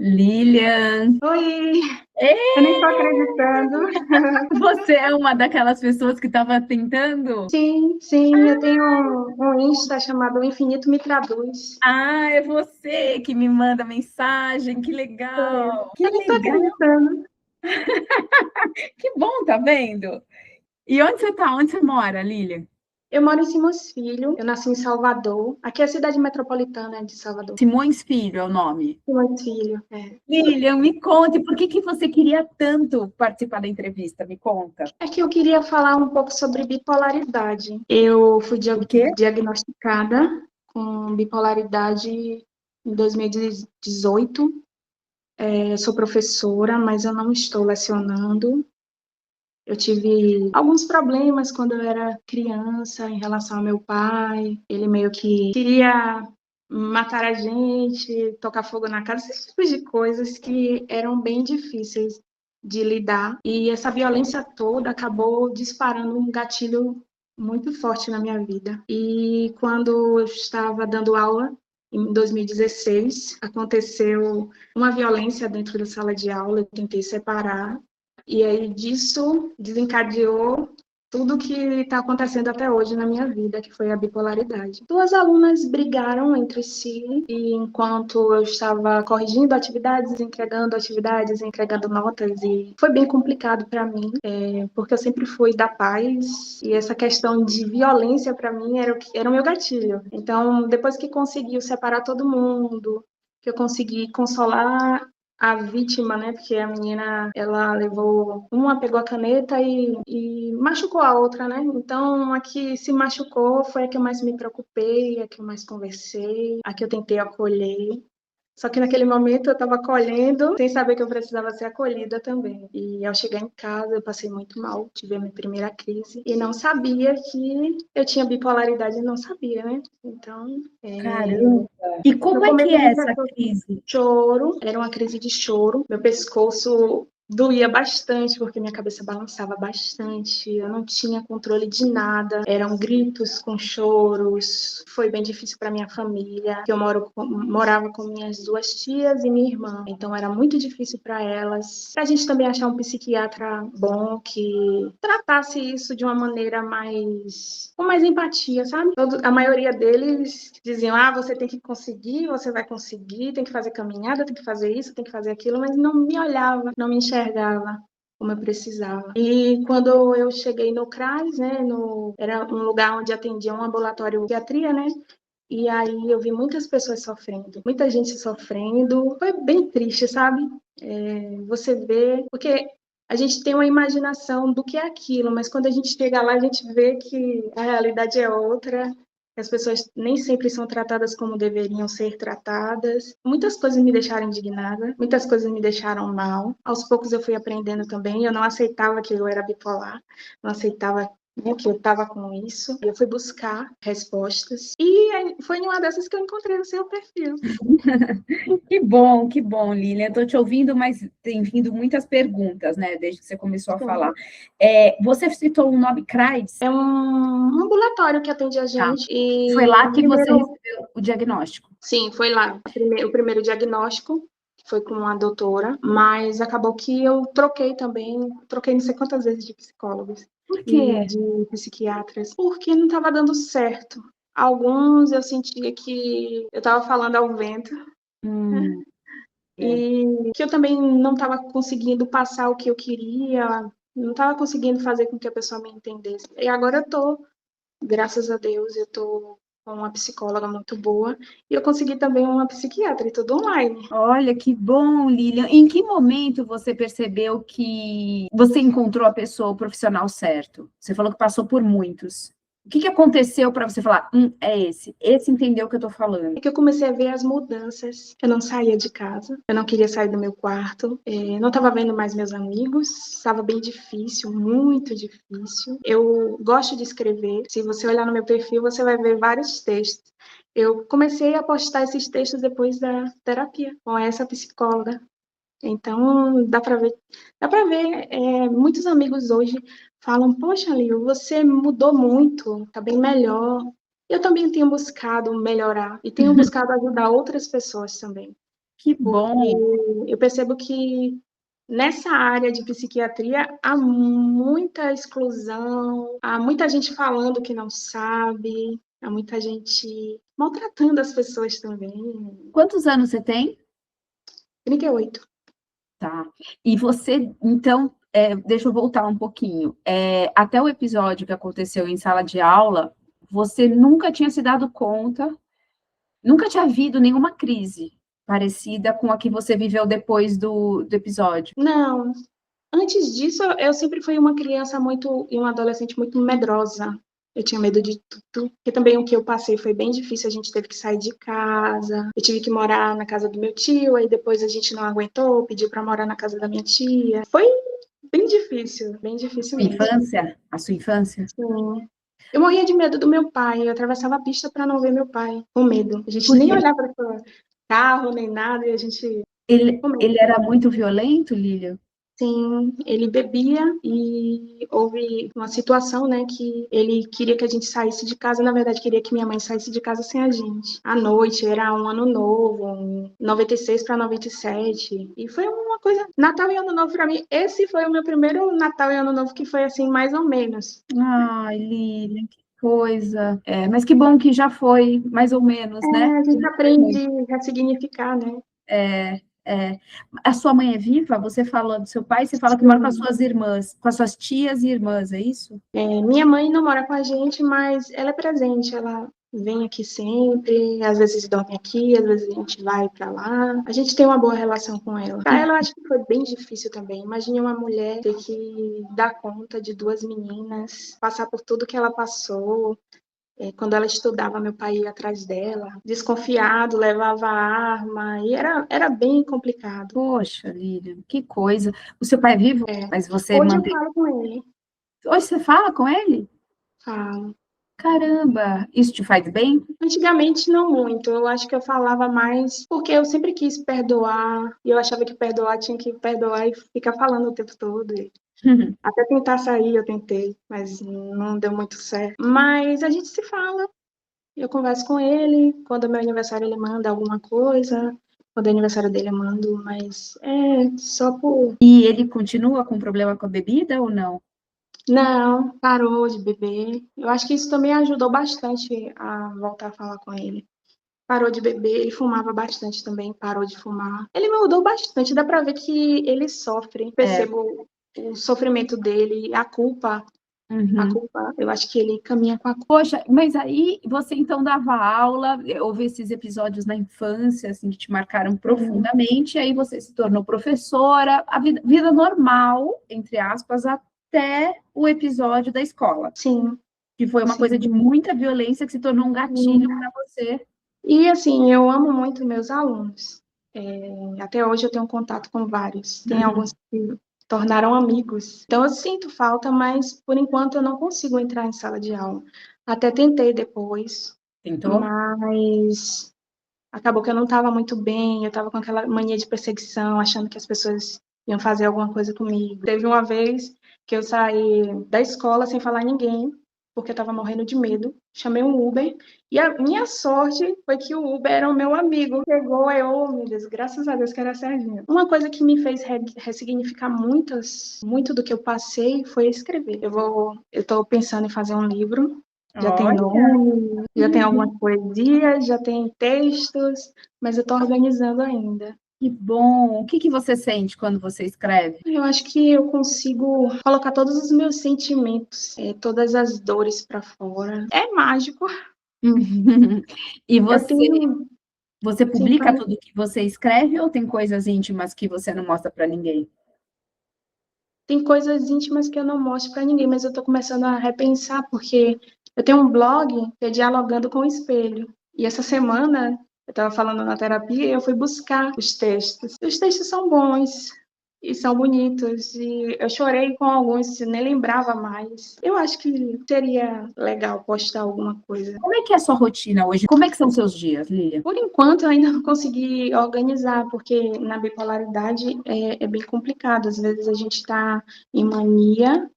Lilian, Oi, eu nem tô Ê, acreditando. você é uma daquelas pessoas que estava tentando? Sim, sim, eu tenho um Insta chamado O Infinito Me Traduz. Ah, é você que me manda mensagem, que É, legal, que eu nem tô legal, acreditando. que bom, tá vendo? E onde você tá? Onde você mora, Lilian? Eu moro em Simões Filho, eu nasci em Salvador. Aqui é a cidade metropolitana de Salvador. Simões Filho é o nome. Simões Filho, é. Lilian, me conte, por que que você queria tanto participar da entrevista? Me conta. É que eu queria falar um pouco sobre bipolaridade. Eu fui O quê? diagnosticada com bipolaridade em 2018. Eu sou professora, mas eu não estou lecionando. Eu tive alguns problemas quando eu era criança em relação ao meu pai. Ele meio que queria matar a gente, tocar fogo na casa, esses tipos de coisas que eram bem difíceis de lidar. E essa violência toda acabou disparando um gatilho muito forte na minha vida. E quando eu estava dando aula, em 2016, aconteceu uma violência dentro da sala de aula, eu tentei separar, e aí disso desencadeou tudo que está acontecendo até hoje na minha vida, que foi a bipolaridade. Duas alunas brigaram entre si e enquanto eu estava corrigindo atividades, entregando notas, e foi bem complicado para mim, porque eu sempre fui da paz e essa questão de violência para mim era o meu gatilho. Então, depois que conseguiu separar todo mundo, que eu consegui consolar a vítima, né? Porque a menina, ela levou uma, pegou a caneta e machucou a outra, né? Então, a que se machucou foi a que eu mais me preocupei, a que eu mais conversei, a que eu tentei acolher. Só que naquele momento eu estava acolhendo, sem saber que eu precisava ser acolhida também. E ao chegar em casa, eu passei muito mal, tive a minha primeira crise e não sabia que eu tinha bipolaridade, não sabia, né? Então, Caramba! E no como é que começo é me essa tratou crise? choro, era uma crise de choro. Meu pescoço doía bastante porque minha cabeça balançava bastante. Eu não tinha controle de nada. Eram gritos com choros. Foi bem difícil para minha família. Eu morava com minhas duas tias e minha irmã. Então era muito difícil para elas. Pra gente também achar um psiquiatra bom que tratasse isso de uma maneira mais com mais empatia, sabe? A maioria deles diziam: ah, você tem que conseguir, você vai conseguir, tem que fazer caminhada, tem que fazer isso, tem que fazer aquilo, mas não me olhava, não me enxergava como eu precisava. E quando eu cheguei no CRAS, né, era um lugar onde atendia um ambulatório de psiquiatria, né? E aí eu vi muitas pessoas sofrendo, muita gente sofrendo. Foi bem triste, sabe? Você vê, porque a gente tem uma imaginação do que é aquilo, mas quando a gente chega lá, a gente vê que a realidade é outra, que as pessoas nem sempre são tratadas como deveriam ser tratadas. Muitas coisas me deixaram indignada, muitas coisas me deixaram mal. Aos poucos eu fui aprendendo também, eu não aceitava que eu era bipolar, não aceitava, né, que eu estava com isso. Eu fui buscar respostas e foi em uma dessas que eu encontrei o seu perfil. Que bom, Lilian. Estou te ouvindo, mas tem vindo muitas perguntas, né, desde que você começou a falar. Você citou o nome CRAIS? É um ambulatório que atende a Tá. gente Foi e lá o que você primeiro, recebeu o diagnóstico. sim, foi lá. O primeiro diagnóstico foi com uma doutora, mas acabou que eu troquei também, troquei não sei quantas vezes de psicólogos Por e quê? de psiquiatras, porque não estava dando certo. Alguns eu sentia que eu estava falando ao vento Hum, é. e que eu também não estava conseguindo passar o que eu queria, não estava conseguindo fazer com que a pessoa me entendesse. E agora eu tô, graças a Deus, eu tô com uma psicóloga muito boa e eu consegui também uma psiquiatra e tudo online. Olha, que bom, Lilian. Em que momento você percebeu que você encontrou a pessoa, o profissional certo? Você falou que passou por muitos. O que que aconteceu para você falar, é esse? Esse entendeu o que eu estou falando. É que eu comecei a ver as mudanças. Eu não saía de casa, eu não queria sair do meu quarto, não estava vendo mais meus amigos, estava bem difícil, muito difícil. Eu gosto de escrever. Se você olhar no meu perfil, você vai ver vários textos. Eu comecei a postar esses textos depois da terapia com essa psicóloga. Então, dá para ver, muitos amigos hoje falam, poxa, Lio, você mudou muito, tá bem melhor. Eu também tenho buscado melhorar e tenho buscado ajudar outras pessoas também. Que porque bom. eu percebo que nessa área de psiquiatria há muita exclusão, há muita gente falando que não sabe, há muita gente maltratando as pessoas também. Quantos anos você tem? 38. Tá. E você, então, deixa eu voltar um pouquinho. Até o episódio que aconteceu em sala de aula, você nunca tinha se dado conta, nunca tinha havido nenhuma crise parecida com a que você viveu depois do episódio. Não, antes disso, eu sempre fui uma criança muito e uma adolescente muito medrosa. Eu tinha medo de tudo, porque também o que eu passei foi bem difícil. A gente teve que sair de casa. Eu tive que morar na casa do meu tio, aí depois a gente não aguentou, pediu para morar na casa da minha tia. Foi bem difícil Sua mesmo. infância? A sua infância? Sim. Eu morria de medo do meu pai. Eu atravessava a pista para não ver meu pai, com medo. A gente Por nem quê? olhava para carro nem nada e a gente Ele, com medo. ele era muito violento, Lília? Sim, ele bebia e houve uma situação, né, que ele queria que a gente saísse de casa, na verdade queria que minha mãe saísse de casa sem a gente. À noite, era um ano novo, 96 para 97, e foi uma coisa, Natal e Ano Novo para mim, esse foi o meu primeiro Natal e Ano Novo que foi assim, mais ou menos. Ai, Lília, que coisa. Mas que bom que já foi, mais ou menos, né? A gente Não foi aprende muito. a ressignificar, né? É, é. A sua mãe é viva? Você falou do seu pai, você fala que mora com as Sim. suas irmãs, com as suas tias e irmãs, é isso? Minha mãe não mora com a gente, mas ela é presente, ela vem aqui sempre, às vezes dorme aqui, às vezes a gente vai para lá. A gente tem uma boa relação com ela. Para ela, eu acho que foi bem difícil também. Imagine uma mulher ter que dar conta de duas meninas, passar por tudo que ela passou. Quando ela estudava, meu pai ia atrás dela, desconfiado, levava arma, e era bem complicado. Poxa, Lília, que coisa. O seu pai é vivo? É. Mas você Hoje eu mantém. falo com ele, Hoje você fala com ele? falo. Caramba, isso te faz bem? Antigamente, não muito. Eu acho que eu falava mais porque eu sempre quis perdoar e eu achava que perdoar tinha que perdoar e ficar falando o tempo todo. E até tentar sair, eu tentei, mas não deu muito certo. Mas a gente se fala. Eu converso com ele. Quando é meu aniversário, ele manda alguma coisa. Quando é aniversário dele, eu mando. Mas é só por. E ele continua com problema com a bebida ou não? Não, parou de beber. Eu acho que isso também ajudou bastante a voltar a falar com ele. Parou de beber, ele fumava bastante também, parou de fumar. Ele mudou bastante, dá pra ver que ele sofre. É. Percebo o sofrimento dele, a Uhum. culpa, eu acho que ele caminha com a culpa. Poxa, mas aí você então dava aula, houve esses episódios na infância, assim, que te marcaram profundamente, aí você se tornou professora, a vida normal, entre aspas, até o episódio da escola, Sim, que foi uma coisa sim. de muita violência que se tornou um gatilho para você. E assim, eu amo muito meus alunos. Até hoje eu tenho contato com vários. Tem Uhum. alguns que tornaram amigos. Então eu sinto falta, mas por enquanto eu não consigo entrar em sala de aula. Até tentei depois, Tentou? mas acabou que eu não estava muito bem, eu estava com aquela mania de perseguição, achando que as pessoas iam fazer alguma coisa comigo. Teve uma vez que eu saí da escola sem falar a ninguém, porque eu estava morrendo de medo. Chamei um Uber e a minha sorte foi que o Uber era o meu amigo. Chegou, oh meu Deus, graças a Deus que era a Serginha. Uma coisa que me fez ressignificar muito do que eu passei foi escrever. Eu estou pensando em fazer um livro. Já tem Olha, nome, já tem algumas poesias, já tem textos, mas eu estou organizando ainda. que bom. O que que você sente quando você escreve? Eu acho que eu consigo colocar todos os meus sentimentos, todas as dores para fora. É mágico. E Eu tenho, você sim, publica tudo que você escreve ou tem coisas íntimas que você não mostra para ninguém? tem coisas íntimas que eu não mostro para ninguém, mas eu estou começando a repensar, porque eu tenho um blog que é Dialogando com o Espelho. E essa semana, eu estava falando na terapia e eu fui buscar os textos. Os textos são bons e são bonitos, e eu chorei com alguns, nem lembrava mais. Eu acho que seria legal postar alguma coisa. Como é que é a sua rotina hoje? Como é que são seus dias, Lília? Por enquanto, eu ainda não consegui organizar, porque na bipolaridade é bem complicado. Às vezes a gente está em mania,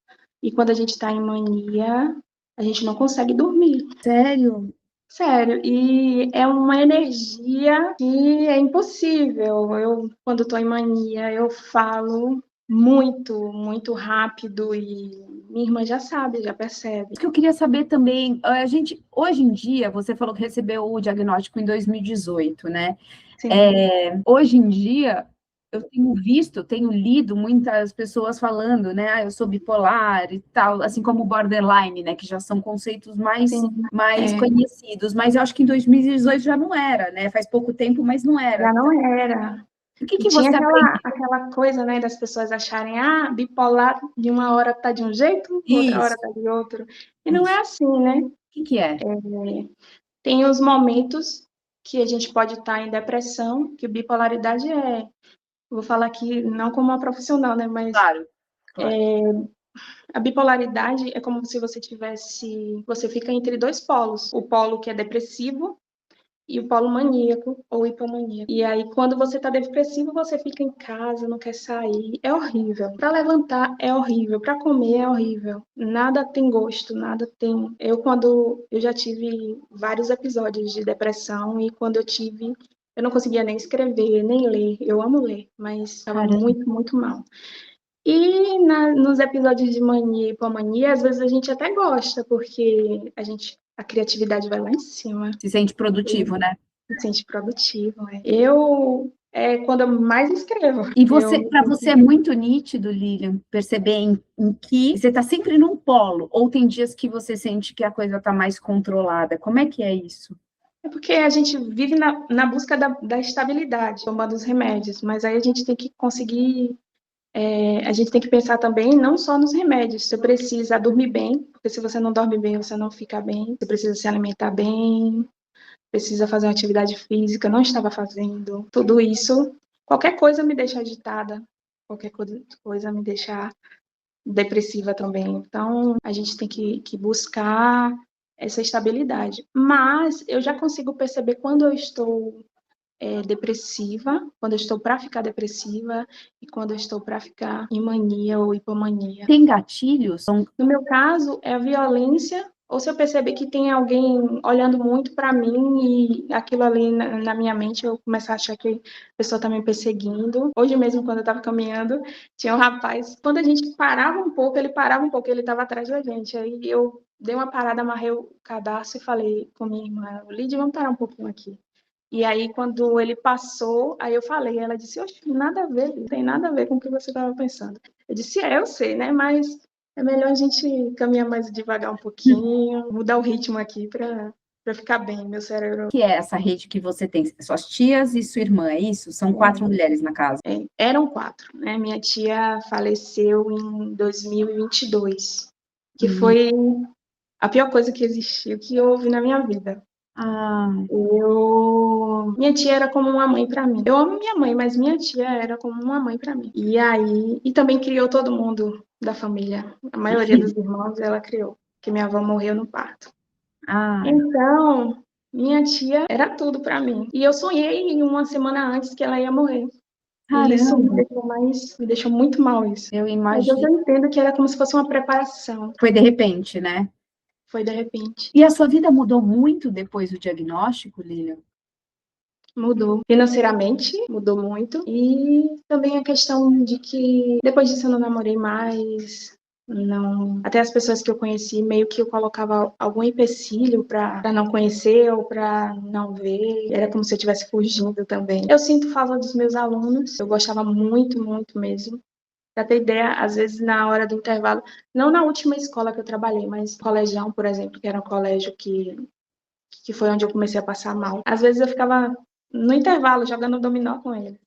e quando a gente está em mania, a gente não consegue dormir. Sério? Sério, e é uma energia que é impossível. Eu, quando estou em mania, eu falo muito, muito rápido e minha irmã já sabe, já percebe. O que eu queria saber também, a gente, hoje em dia, você falou que recebeu o diagnóstico em 2018, né? Sim, Hoje em dia, eu tenho visto, tenho lido muitas pessoas falando, né? Ah, eu sou bipolar e tal, assim como borderline, né? Que já são conceitos sim. mais É, conhecidos, mas eu acho que em 2018 já não era, né? Faz pouco tempo, mas não era. já não era. O que E que tinha você aprendeu? aquela coisa, né, das pessoas acharem, ah, bipolar de uma hora tá de um jeito, outra hora Isso, tá de outro. E não é isso. assim, né? O que é? Tem os momentos que a gente pode estar em depressão, que bipolaridade é, vou falar aqui não como uma profissional, né, mas Claro, claro. a bipolaridade é como se você tivesse, você fica entre dois polos, o polo que é depressivo e o polo maníaco ou hipomaníaco. E aí, quando você tá depressivo, você fica em casa, não quer sair. É horrível. Para levantar é horrível, para comer é horrível. Nada tem gosto, nada tem. Quando eu já tive vários episódios de depressão e quando eu tive, eu não conseguia nem escrever, nem ler. Eu amo ler, mas estava Caramba, muito, muito mal. E nos episódios de mania e hipomania, às vezes a gente até gosta, porque a criatividade vai lá em cima. se sente produtivo, né? Me sente produtivo, né? Eu é quando eu mais escrevo. E Eu você, me para você é sinto- muito nítido, Lilian, perceber em que você está sempre num polo, ou tem dias que você sente que a coisa está mais controlada. Como é que é isso? É porque a gente vive na busca da estabilidade, tomando os remédios, mas aí a gente tem que conseguir, a gente tem que pensar também não só nos remédios. Você precisa dormir bem, porque se você não dorme bem, você não fica bem. Você precisa se alimentar bem, precisa fazer uma atividade física, não estava fazendo. Tudo isso, qualquer coisa me deixa agitada, qualquer coisa me deixa depressiva também. Então, a gente tem que buscar essa estabilidade. Mas eu já consigo perceber quando eu estou depressiva, quando eu estou para ficar depressiva e quando eu estou para ficar em mania ou hipomania. Tem gatilhos? No meu caso, é a violência, ou se eu perceber que tem alguém olhando muito para mim e aquilo ali na minha mente, eu começar a achar que a pessoa está me perseguindo. Hoje mesmo, quando eu estava caminhando, tinha um rapaz, quando a gente parava um pouco, ele estava atrás da gente. Aí eu dei uma parada, amarrei o cadarço e falei com minha irmã, Lídia, vamos parar um pouquinho aqui. E aí, quando ele passou, aí eu falei, ela disse, oxe, nada a ver, não tem nada a ver com o que você estava pensando. Eu disse, eu sei, né, mas é melhor a gente caminhar mais devagar um pouquinho, mudar o ritmo aqui para ficar bem, meu cérebro. O que é essa rede que você tem? Suas tias e sua irmã, é isso? São 4 mulheres na casa. Eram 4, né? Minha tia faleceu em 2022, que Hum. foi a pior coisa que existiu, que houve na minha vida. Ah, Minha tia era como uma mãe para mim. Eu amo minha mãe, mas minha tia era como uma mãe para mim. E aí, e também criou todo mundo da família. A maioria dos irmãos ela criou, que minha avó morreu no parto. ah, Então, minha tia era tudo para mim. E eu sonhei uma semana antes que ela ia morrer. E isso caramba, me deixou muito mal isso. eu Mas eu já imagino. entendo que era como se fosse uma preparação. Foi de repente, né? Foi de repente. E a sua vida mudou muito depois do diagnóstico, Lilian? Mudou. Financeiramente, mudou muito. E também a questão de que depois disso eu não namorei mais. Não. Até as pessoas que eu conheci, meio que eu colocava algum empecilho para não conhecer ou para não ver. Era como se eu estivesse fugindo também. Eu sinto falta dos meus alunos. Eu gostava muito, muito mesmo. Pra ter ideia, às vezes na hora do intervalo, não na última escola que eu trabalhei, mas colegião, por exemplo, que era um colégio que foi onde eu comecei a passar mal. Às vezes eu ficava no intervalo jogando dominó com ele.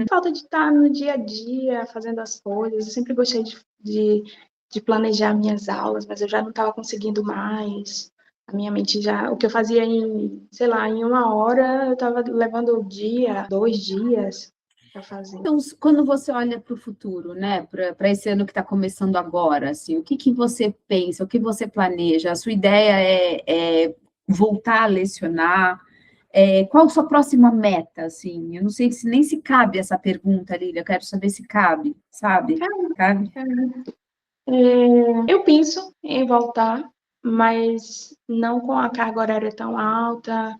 Falta de estar no dia a dia, fazendo as coisas. Eu sempre gostei de planejar minhas aulas, mas eu já não estava conseguindo mais. A minha mente já. O que eu fazia em, sei lá, em uma hora, eu estava levando o dia, 2 dias para fazer. Então, quando você olha para o futuro, né, para esse ano que está começando agora, assim, o que que você pensa, o que você planeja? A sua ideia é voltar a lecionar? Qual a sua próxima meta, assim? Eu não sei se nem se cabe essa pergunta, Lília, eu quero saber se cabe, sabe? Cabe? Eu penso em voltar. mas não com a carga horária tão alta.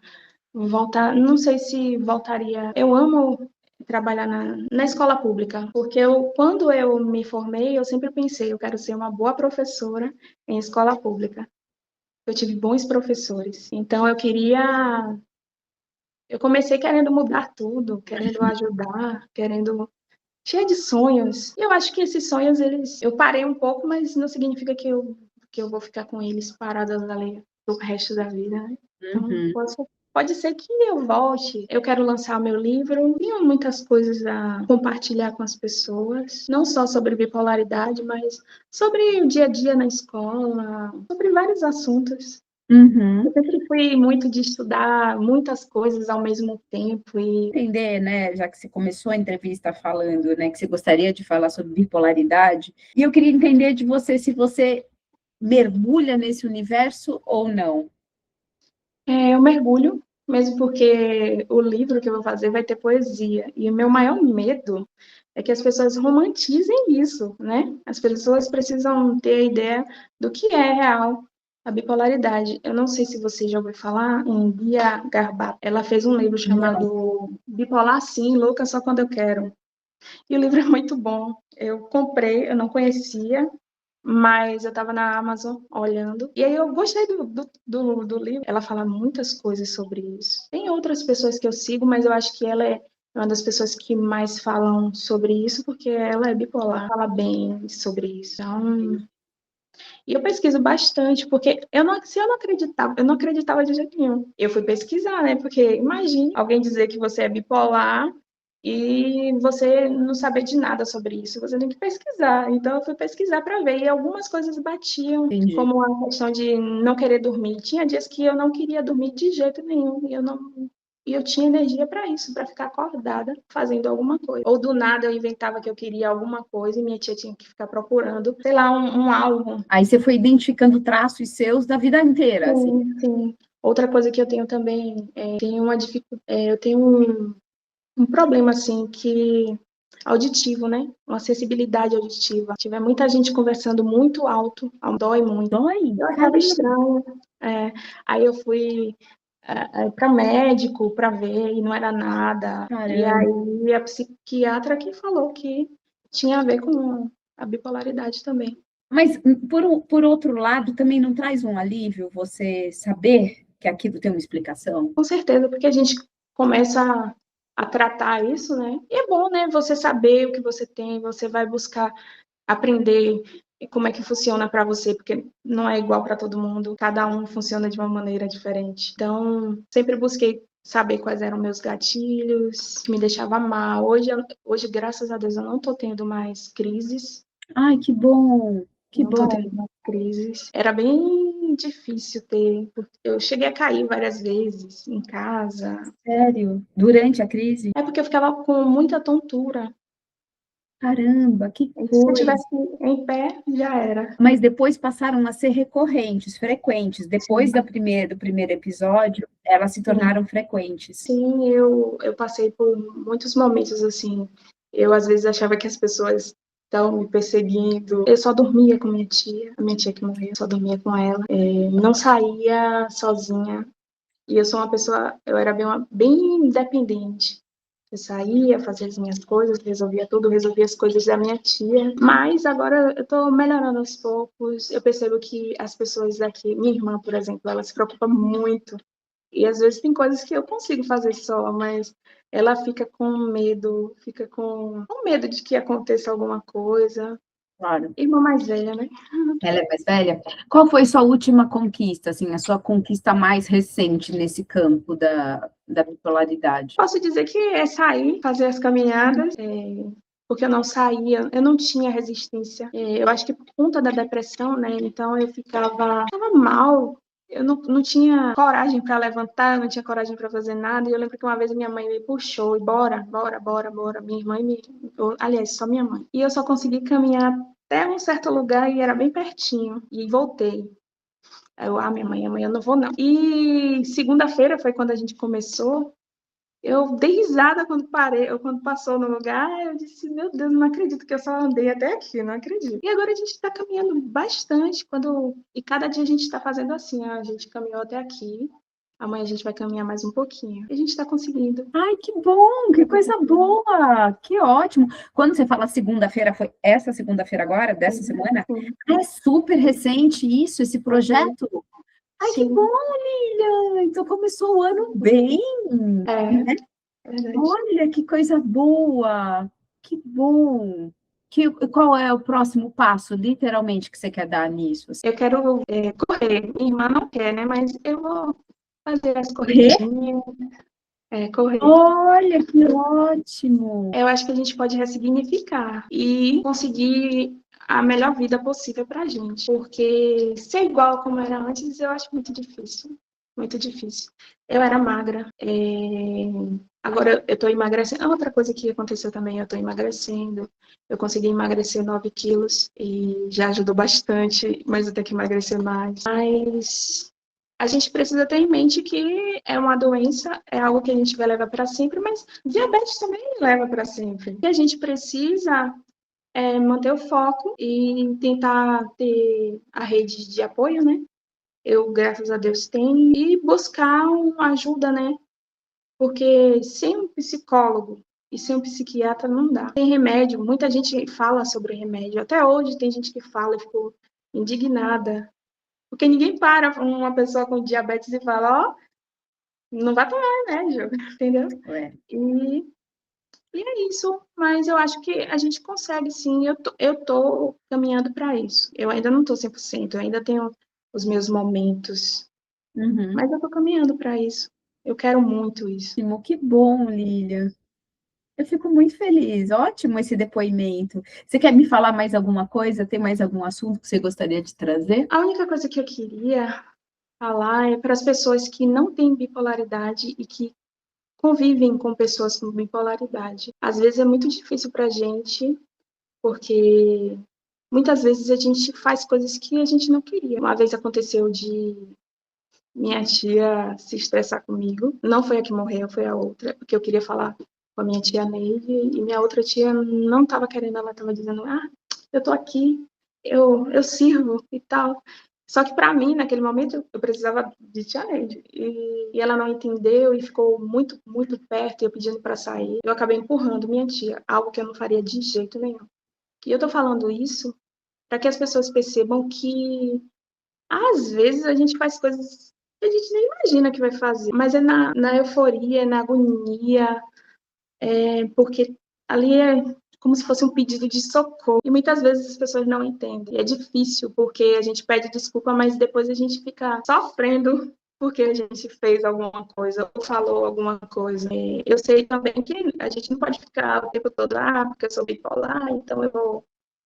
Não sei se voltaria. Eu amo trabalhar na escola pública, porque quando eu me formei, eu sempre pensei, eu quero ser uma boa professora em escola pública. Eu tive bons professores. Então, eu comecei querendo mudar tudo, querendo ajudar, querendo cheia de sonhos. E eu acho que esses sonhos, eu parei um pouco, mas não significa que eu vou ficar com eles parados ali pro resto da vida, né? Então, Uhum. pode ser que eu volte. Eu quero lançar o meu livro. Tenho muitas coisas a compartilhar com as pessoas, não só sobre bipolaridade, mas sobre o dia a dia na escola, sobre vários assuntos. Eu Uhum. sempre fui muito de estudar muitas coisas ao mesmo tempo e Entender, né, já que você começou a entrevista falando, né, que você gostaria de falar sobre bipolaridade, e eu queria entender de você se você mergulha nesse universo ou não. eu mergulho, mesmo porque o livro que eu vou fazer vai ter poesia. E o meu maior medo é que as pessoas romantizem isso, né? As pessoas precisam ter a ideia do que é real a bipolaridade. Eu não sei se você já ouviu falar em Bia Garbata. Ela fez um livro Não. chamado Bipolar Sim, Louca Só Quando Eu Quero. E o livro é muito bom. Eu comprei, eu não conhecia, mas eu estava na Amazon olhando. E aí eu gostei do livro. Ela fala muitas coisas sobre isso. Tem outras pessoas que eu sigo, mas eu acho que ela é uma das pessoas que mais falam sobre isso, porque ela é bipolar, fala bem sobre isso. Então, e eu pesquiso bastante, porque se eu não acreditava de jeito nenhum. Eu fui pesquisar, né? Porque imagine alguém dizer que você é bipolar e você não saber de nada sobre isso, você tem que pesquisar. Então, eu fui pesquisar para ver, e algumas coisas batiam, Entendi. como a questão de não querer dormir. Tinha dias que eu não queria dormir de jeito nenhum, e eu tinha energia para isso, para ficar acordada fazendo alguma coisa. Ou do nada eu inventava que eu queria alguma coisa e minha tia tinha que ficar procurando, sei lá, um álbum. Aí você foi identificando traços seus da vida inteira, assim. Sim, sim. Outra coisa que eu tenho também, eu tenho um problema assim que auditivo, né? Uma sensibilidade auditiva. Se tiver muita gente conversando muito alto, dói muito. Dói? Eu achava Caramba! estranho. É, aí eu fui para médico para ver e não era nada. E Caramba! aí a psiquiatra que falou que tinha a ver com a bipolaridade também. Mas, por outro lado, também não traz um alívio você saber que aquilo tem uma explicação? Com certeza, porque a gente começa a tratar isso, né? E é bom, né? Você saber o que você tem, você vai buscar aprender como é que funciona para você, porque não é igual para todo mundo, cada um funciona de uma maneira diferente. Então, sempre busquei saber quais eram meus gatilhos, que me deixava mal. Hoje, graças a Deus, eu não estou tendo mais crises. Ai, que bom! Que Não estou bom! tendo mais crises. Era bem difícil ter. Eu cheguei a cair várias vezes em casa. Sério? Durante a crise? É porque eu ficava com muita tontura. Caramba, que E se eu coisa! tivesse em pé, já era. Mas depois passaram a ser recorrentes, frequentes. Depois Sim, do primeiro episódio, elas se sim. tornaram frequentes. Sim, eu passei por muitos momentos assim. Eu às vezes achava que as pessoas estavam me perseguindo. Eu só dormia com minha tia, a minha tia que morreu, eu só dormia com ela. Não saía sozinha. E eu sou uma pessoa, eu era bem independente. Eu saía, fazia as minhas coisas, resolvia tudo, resolvia as coisas da minha tia. Mas agora eu tô melhorando aos poucos. Eu percebo que as pessoas daqui, minha irmã, por exemplo, ela se preocupa muito. E às vezes tem coisas que eu consigo fazer só, mas ela fica com medo, fica com medo de que aconteça alguma coisa. Claro. Irmã mais velha, né? Ela é mais velha? Qual foi sua última conquista, assim, a sua conquista mais recente nesse campo da bipolaridade? Posso dizer que é sair, fazer as caminhadas, porque eu não saía, eu não tinha resistência. Eu acho que por conta da depressão, né? Então eu ficava mal. Eu não tinha coragem para levantar, eu não tinha coragem para fazer nada. E eu lembro que uma vez minha mãe me puxou e bora, bora, bora, bora. Minha irmã aliás, só minha mãe. E eu só consegui caminhar até um certo lugar e era bem pertinho. E voltei. Aí eu, minha mãe, amanhã eu não vou não. E segunda-feira foi quando a gente começou. Eu dei risada quando parei, ou quando passou no lugar, eu disse, meu Deus, não acredito que eu só andei até aqui, não acredito. E agora a gente está caminhando bastante, e cada dia a gente está fazendo assim, a gente caminhou até aqui, amanhã a gente vai caminhar mais um pouquinho. E a gente está conseguindo. Ai, que bom, que coisa boa, que ótimo. Quando você fala segunda-feira, foi essa segunda-feira agora, dessa semana? Sim, É super recente isso, esse projeto. Ai, que bom, sim, Lilian! Então começou o ano bem, né? é verdade. Olha, que coisa boa! Que bom! Qual é o próximo passo, literalmente, que você quer dar nisso? Eu quero correr. Minha irmã não quer, né? Mas eu vou fazer as Correr? corridinhas, correr. Olha, que ótimo! Eu acho que a gente pode ressignificar e conseguir a melhor vida possível para a gente. Porque ser igual como era antes, eu acho muito difícil. Muito difícil. Eu era magra. Agora eu estou emagrecendo. Outra coisa que aconteceu também, eu estou emagrecendo. Eu consegui emagrecer 9 quilos e já ajudou bastante, mas eu tenho que emagrecer mais. Mas a gente precisa ter em mente que é uma doença, é algo que a gente vai levar para sempre, mas diabetes também leva para sempre. E a gente precisa manter o foco e tentar ter a rede de apoio, né? Eu, graças a Deus, tenho, e buscar uma ajuda, né? Porque sem um psicólogo e sem um psiquiatra não dá. Tem remédio, muita gente fala sobre remédio. Até hoje tem gente que fala e ficou indignada. Porque ninguém para uma pessoa com diabetes e fala, ó, não vai tomar remédio, entendeu? É. E, e é isso. Mas eu acho que a gente consegue, sim. Eu tô caminhando para isso. Eu ainda não tô 100%, eu ainda tenho os meus momentos. Uhum. Mas eu tô caminhando para isso. Eu quero muito isso. Ótimo, que bom, Lilian. Eu fico muito feliz. Ótimo esse depoimento. Você quer me falar mais alguma coisa? Tem mais algum assunto que você gostaria de trazer? A única coisa que eu queria falar é para as pessoas que não têm bipolaridade e que convivem com pessoas com bipolaridade. Às vezes é muito difícil para a gente, porque muitas vezes a gente faz coisas que a gente não queria. Uma vez aconteceu de minha tia se estressar comigo. Não foi a que morreu, foi a outra, porque eu queria falar com a minha tia Neide e minha outra tia não estava querendo, ela estava dizendo: ah, eu tô aqui, eu sirvo e tal. Só que para mim, naquele momento, eu precisava de tia Neide. E ela não entendeu e ficou muito, muito perto, e eu pedindo para sair. Eu acabei empurrando minha tia, algo que eu não faria de jeito nenhum. E eu tô falando isso para que as pessoas percebam que às vezes a gente faz coisas que a gente nem imagina que vai fazer, mas é na euforia, é na agonia, porque ali é como se fosse um pedido de socorro. E muitas vezes as pessoas não entendem. E é difícil, porque a gente pede desculpa, mas depois a gente fica sofrendo porque a gente fez alguma coisa ou falou alguma coisa. Eu sei também que a gente não pode ficar o tempo todo, porque eu sou bipolar, então eu vou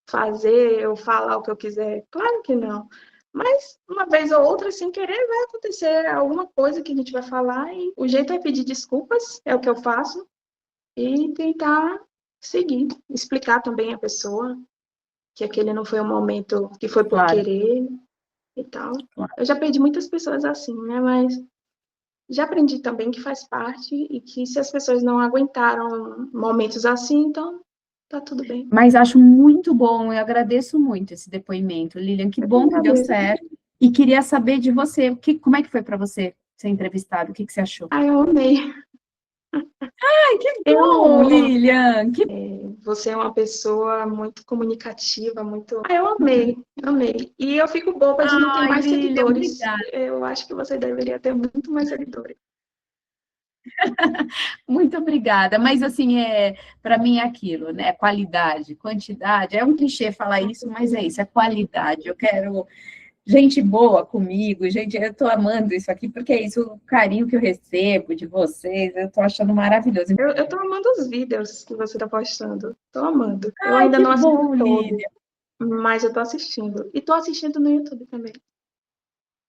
fazer ou falar o que eu quiser. Claro que não. Mas uma vez ou outra, sem querer, vai acontecer alguma coisa que a gente vai falar e o jeito é pedir desculpas, é o que eu faço, e tentar seguir, explicar também a pessoa que aquele não foi um momento que foi por Claro, querer e tal. claro. Eu já perdi muitas pessoas assim, né? Mas já aprendi também que faz parte e que se as pessoas não aguentaram momentos assim, então tá tudo bem. Mas acho muito bom, eu agradeço muito esse depoimento, Lilian. Que Eu que bom que deu agradeço. certo. E queria saber de você, como é que foi para você ser entrevistado? O que você achou? Ah, eu amei. Ai, que bom, Eu Lilian. Você é uma pessoa muito comunicativa, muito. Ah, eu amei, amei. E eu fico boba de não ter Ai, mais Lilian, seguidores. obrigada. Eu acho que você deveria ter muito mais seguidores. Muito obrigada. Mas assim, para mim é aquilo, né? Qualidade, quantidade. É um clichê falar isso, mas é isso, é qualidade. Eu quero gente boa comigo, gente, eu tô amando isso aqui, porque é isso, o carinho que eu recebo de vocês, eu tô achando maravilhoso. Eu tô amando os vídeos que você tá postando. Tô amando. Eu Ai, ainda que não assisti bom, todo, Lívia, mas eu tô assistindo. E tô assistindo no YouTube também.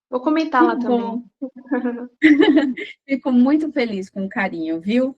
Vou comentar que lá também. bom. Fico muito feliz com o carinho, viu?